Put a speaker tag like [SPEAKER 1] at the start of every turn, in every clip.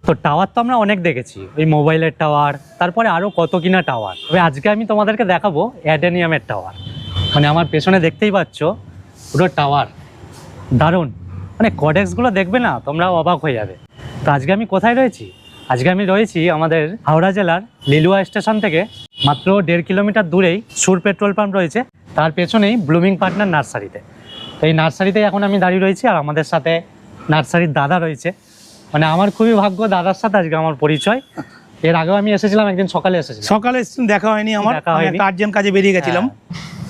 [SPEAKER 1] তো টাওয়ার তো আমরা অনেক দেখেছি, ওই মোবাইলের টাওয়ার, তারপরে আরও কত কিনা টাওয়ার। তবে আজকে আমি তোমাদেরকে দেখাবো অ্যাডেনিয়ামের টাওয়ার। মানে আমার পেছনে দেখতেই পাচ্ছ পুরো টাওয়ার, দারুণ। মানে কডেক্সগুলো দেখবে না তোমরা অবাক হয়ে যাবে। তো আজকে আমি কোথায় রয়েছি? আজকে আমি রয়েছি আমাদের হাওড়া জেলার লিলুয়া স্টেশন থেকে মাত্র 1.5 কিলোমিটার দূরেই সুর পেট্রোল পাম্প রয়েছে, তার পেছনেই ব্লুমিং পার্টনার নার্সারিতে। তো এই নার্সারিতেই এখন আমি দাঁড়িয়ে রয়েছি, আর আমাদের সাথে নার্সারির দাদা রয়েছে। মানে আমার খুবই ভাগ্য দাদার সাথে আজকে আমার পরিচয়। এর আগেও আমি এসেছিলাম, একদিন সকালে
[SPEAKER 2] দেখা হয়নি আমার, একটা আর্জেন্ট কাজে বেরিয়ে গেছিলাম।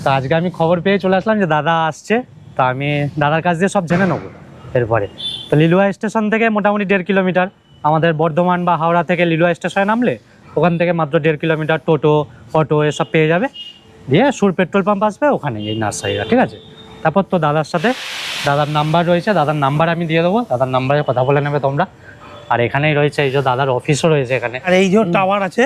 [SPEAKER 1] তো আজকে আমি খবর পেয়ে চলে আসলাম যে দাদা আসছে, তা আমি দাদার কাছ দিয়ে সব জেনে নেবো এরপরে। তো লিলুয়া স্টেশন থেকে মোটামুটি 1.5 কিলোমিটার, আমাদের বর্ধমান বা হাওড়া থেকে লিলুয়া স্টেশনে নামলে ওখান থেকে মাত্র 1.5 কিলোমিটার টোটো অটো এসব পেয়ে যাবে, দিয়ে সুর পেট্রোল পাম্প আসবে, ওখানে এই নার্সারিটা, ঠিক আছে? তারপর তো দাদার সাথে, দাদার নাম্বার রয়েছে, দাদার নাম্বার আমি দিয়ে দেবো, দাদার নাম্বারে কথা বলে নেবে তোমরা। আর এখানেই রয়েছে এই যে দাদার অফিসও রয়েছে এখানে,
[SPEAKER 2] আর এই যে টাওয়ার আছে,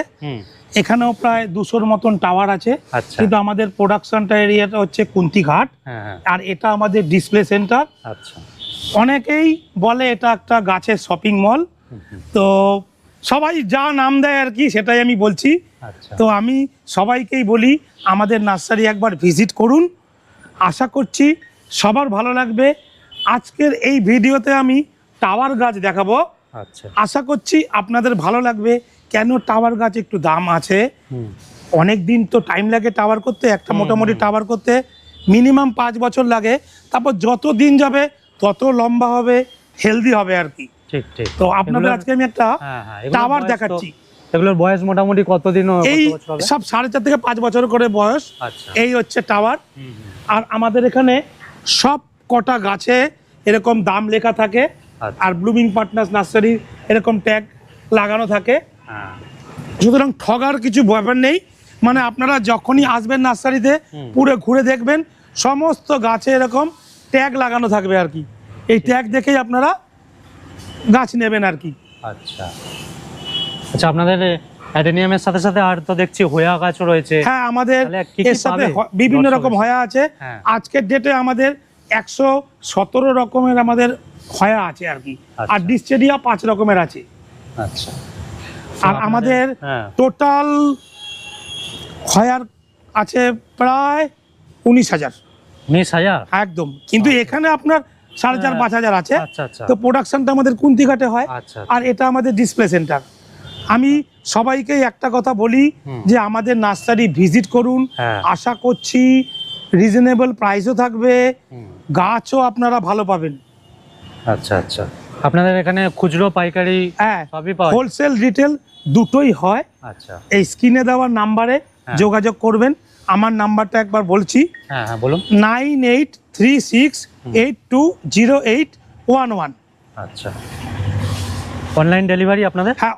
[SPEAKER 2] এখানেও প্রায় 200-র মতন টাওয়ার আছে।
[SPEAKER 1] আচ্ছা।
[SPEAKER 2] কিন্তু আমাদের প্রোডাকশনটা এরিয়াটা হচ্ছে কুন্তিঘাট, আর এটা আমাদের ডিসপ্লে সেন্টার।
[SPEAKER 1] আচ্ছা।
[SPEAKER 2] অনেকেই বলে এটা একটা গাছের শপিং মল, তো সবাই যা নাম দেয় আর কি সেটাই আমি বলছি। তো আমি সবাইকেই বলি আমাদের নার্সারি একবার ভিজিট করুন, আশা করছি সবার ভালো লাগবে। আজকের এই ভিডিওতে আমি টাওয়ার গাছ দেখাবো, আশা করছি আপনাদের ভালো লাগবে। কেন টাওয়ার গাছ একটু দাম আছে, অনেক দিন তো টাইম লাগে টাওয়ার করতে, একটা মোটামুটি টাওয়ার করতে মিনিমাম 5 বছর লাগে। তারপর যত দিন যাবে তত লম্বা হবে, হেলদি হবে আর কি।
[SPEAKER 1] ঠিক ঠিক।
[SPEAKER 2] তো আপনাদের আজকে আমি একটা টাওয়ার দেখাচ্ছি।
[SPEAKER 1] এগুলোর বয়স মোটামুটি কতদিন?
[SPEAKER 2] এই সব 4.5 থেকে 5 বছর করে বয়স। এই হচ্ছে টাওয়ার। আর আমাদের এখানে সব কটা গাছে এরকম দাম লেখা থাকে, আর ব্লুমিং পার্টনার্স নার্সারি এরকম ট্যাগ লাগানো থাকে। সুতরাং ঠগার কিছু ব্যাপার নেই। মানে আপনারা যখনই আসবেন নার্সারিতে পুরো ঘুরে দেখবেন, সমস্ত গাছে এরকম ট্যাগ লাগানো থাকবে আর কি। এই ট্যাগ দেখেই আপনারা গাছ নেবেন আর কি।
[SPEAKER 1] আচ্ছা আচ্ছা। আপনাদের অ্যাডেনিয়ামের সাথে সাথে আর তো দেখছি হোয়া গাছও রয়েছে।
[SPEAKER 2] হ্যাঁ, আমাদের এর সাথে বিভিন্ন রকম হোয়া আছে। আজকের ডেটে আমাদের 117 রকমের আমাদের হোয়া আছে আর কি। আর ডিসচেডিয়া 5 রকমের আছে।
[SPEAKER 1] আচ্ছা।
[SPEAKER 2] আর আমাদের টোটাল হোয়ার আছে প্রায় 19,000।
[SPEAKER 1] 19,000
[SPEAKER 2] একদম। কিন্তু এখানে আপনার 4,500-5,000 আছে।
[SPEAKER 1] আচ্ছা আচ্ছা।
[SPEAKER 2] তো প্রোডাকশনটা আমাদের কুন্তিঘাটে হয়। আর এটা আমাদের ডিসপ্লে সেন্টার। আমি সবাইকে একটা কথা বলি যে আমাদের নার্সারি ভিজিট করুন, আশা করছি রিজনেবল প্রাইসও থাকবে, গাছও আপনারা ভালো পাবেন।
[SPEAKER 1] আচ্ছা আচ্ছা। আপনাদের এখানে খুচরো পাইকারি সবই পাওয়া যায়?
[SPEAKER 2] হোলসেল রিটেল দুটোই হয়।
[SPEAKER 1] আচ্ছা।
[SPEAKER 2] এই স্ক্রিনে দেওয়ার নাম্বারে যোগাযোগ করবেন। আমার নাম্বারটা একবার বলছি।
[SPEAKER 1] হ্যাঁ হ্যাঁ বলুন।
[SPEAKER 2] 9836820811।
[SPEAKER 1] আচ্ছা। অনলাইন ডেলিভারি আপনাদের?
[SPEAKER 2] হ্যাঁ,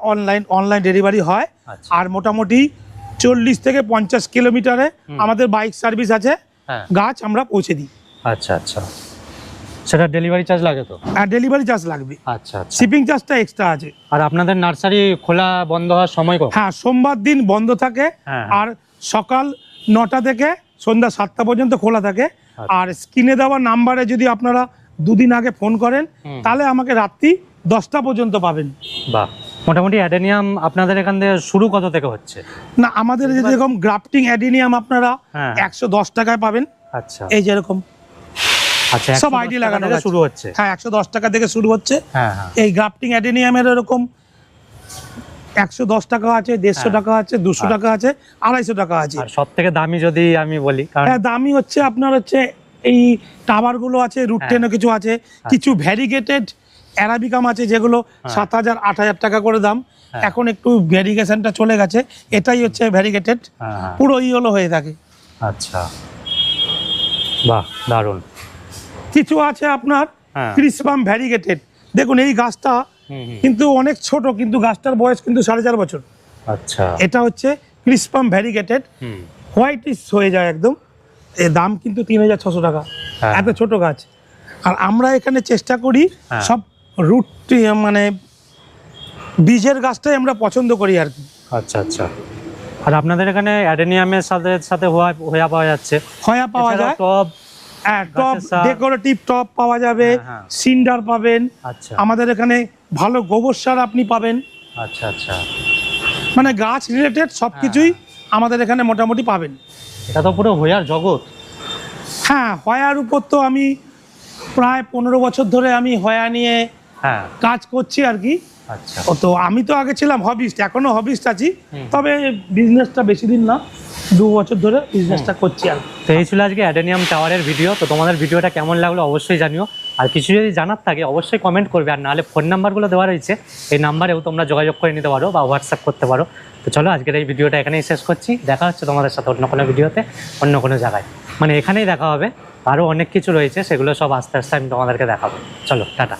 [SPEAKER 2] অনলাইন ডেলিভারি হয়। আর মোটামুটি 40 থেকে 50 কিলোমিটারে আমাদের বাইক সার্ভিস আছে, গাছ আমরা পৌঁছে দিই।
[SPEAKER 1] আচ্ছা আচ্ছা। সেটা ডেলিভারি চার্জ লাগে তো?
[SPEAKER 2] হ্যাঁ, ডেলিভারি চার্জ লাগবে।
[SPEAKER 1] আচ্ছা আচ্ছা।
[SPEAKER 2] শিপিং চার্জটা এক্সট্রা আছে।
[SPEAKER 1] আর আপনাদের নার্সারি খোলা বন্ধ হওয়ার সময় কখন?
[SPEAKER 2] হ্যাঁ, সোমবার দিন বন্ধ থাকে, আর সকাল 9টা থেকে সন্ধ্যা 7টা পর্যন্ত খোলা থাকে। আর স্ক্রিনে দেওয়া নাম্বারে যদি আপনারা 2 দিন আগে ফোন করেন তাহলে আমাকে রাত্রি 10টা পর্যন্ত পাবেন।
[SPEAKER 1] বাহ। মোটামুটি অ্যাডেনিয়াম আপনাদের এখান থেকে শুরু কত থেকে হচ্ছে?
[SPEAKER 2] না, আমাদের যেরকম গ্রাফটিং অ্যাডেনিয়াম আপনারা 110 টাকায় পাবেন।
[SPEAKER 1] আচ্ছা।
[SPEAKER 2] এই যেরকম
[SPEAKER 1] আচ্ছা,
[SPEAKER 2] সব আইডি লাগানো
[SPEAKER 1] শুরু হচ্ছে।
[SPEAKER 2] হ্যাঁ, 110 টাকা থেকে শুরু হচ্ছে। এই গ্রাফটিং অ্যাডেনিয়ামের এরকম 110 টাকা আছে, 150 টাকা আছে, 200 টাকা আছে, 250 টাকা আছে।
[SPEAKER 1] আর সব থেকে দামি যদি আমি বলি?
[SPEAKER 2] হ্যাঁ, দামি হচ্ছে আপনার হচ্ছে এই টাওয়ার গুলো আছে, রুট 10 কিছু আছে, কিছু ভ্যারিগেটেড অ্যারাবিকাম আছে যেগুলো 7,000-8,000 টাকা করে দাম। এখন একটু ভ্যারিগেশনটা চলে গেছে, এটাই হচ্ছে ভ্যারিগেটেড, পুরো ইয়েলো হয়ে থাকে।
[SPEAKER 1] আচ্ছা, বাহ, দারুণ।
[SPEAKER 2] কিছু আছে আপনার ক্রিসপাম ভ্যারিগেটেড। দেখুন এই গাছটা কিন্তু অনেক ছোট, কিন্তু গাছটার বয়স কিন্তু 4.5 বছর।
[SPEAKER 1] আচ্ছা।
[SPEAKER 2] এটা হচ্ছে ক্রিসপাম ভ্যারিগেটেড, হোয়াইটিশ হয়ে যায় একদম। এর দাম কিন্তু 3,600 টাকা, এত ছোট গাছ। আর আমরা এখানে চেষ্টা করি সব রুট মানে বীজের গাছটাই আমরা পছন্দ করি আর কি।
[SPEAKER 1] আচ্ছা আচ্ছা। আর আপনাদের এখানে অ্যাডেনিয়ামের সাথে সাথে হোয়া পাওয়া যাচ্ছে?
[SPEAKER 2] হোয়া পাওয়া যায়, টব, ডেকোরেটিভ টব পাওয়া যাবে, সিন্ডার পাবেন। আমাদের এখানে ভালো গোবর সার আপনি পাবেন,
[SPEAKER 1] আচ্ছা আচ্ছা,
[SPEAKER 2] মানে গাছ রিলেটেড সব কিছুই আমাদের এখানে মোটামুটি পাবেন।
[SPEAKER 1] এটা তো পুরো হয়ার জগৎ।
[SPEAKER 2] হ্যাঁ, হয়ার উপর তো আমি প্রায় 15 বছর ধরে আমি হয়া নিয়ে
[SPEAKER 1] হ্যাঁ
[SPEAKER 2] কাজ করছি আর কি।
[SPEAKER 1] আচ্ছা,
[SPEAKER 2] তো আমি তো আগে ছিলাম হবিস্ট, এখনো হবিস্ট আছি, তবে বিজনেসটা বেশি দিন না, 2 বছর ধরে বিজনেসটা করছি আর কি।
[SPEAKER 1] তো এই ছিল আজকে অ্যাডেনিয়াম টাওয়ারের ভিডিও। তো তোমাদের ভিডিওটা কেমন লাগলো অবশ্যই জানিও, আর কিছু যদি জানার থাকে অবশ্যই কমেন্ট করবে, আর নাহলে ফোন নাম্বারগুলো দেওয়া রয়েছে, এই নাম্বারেও তোমরা যোগাযোগ করে নিতে পারো বা হোয়াটসঅ্যাপ করতে পারো। তো চলো আজকের এই ভিডিওটা এখানেই শেষ করছি, দেখা হচ্ছে তোমাদের সাথে অন্য কোনো ভিডিওতে, অন্য কোনো জায়গায়, মানে এখানেই দেখা হবে। আরও অনেক কিছু রয়েছে, সেগুলো সব আস্তে আস্তে আমি তোমাদেরকে দেখাবো। চলো টাটা।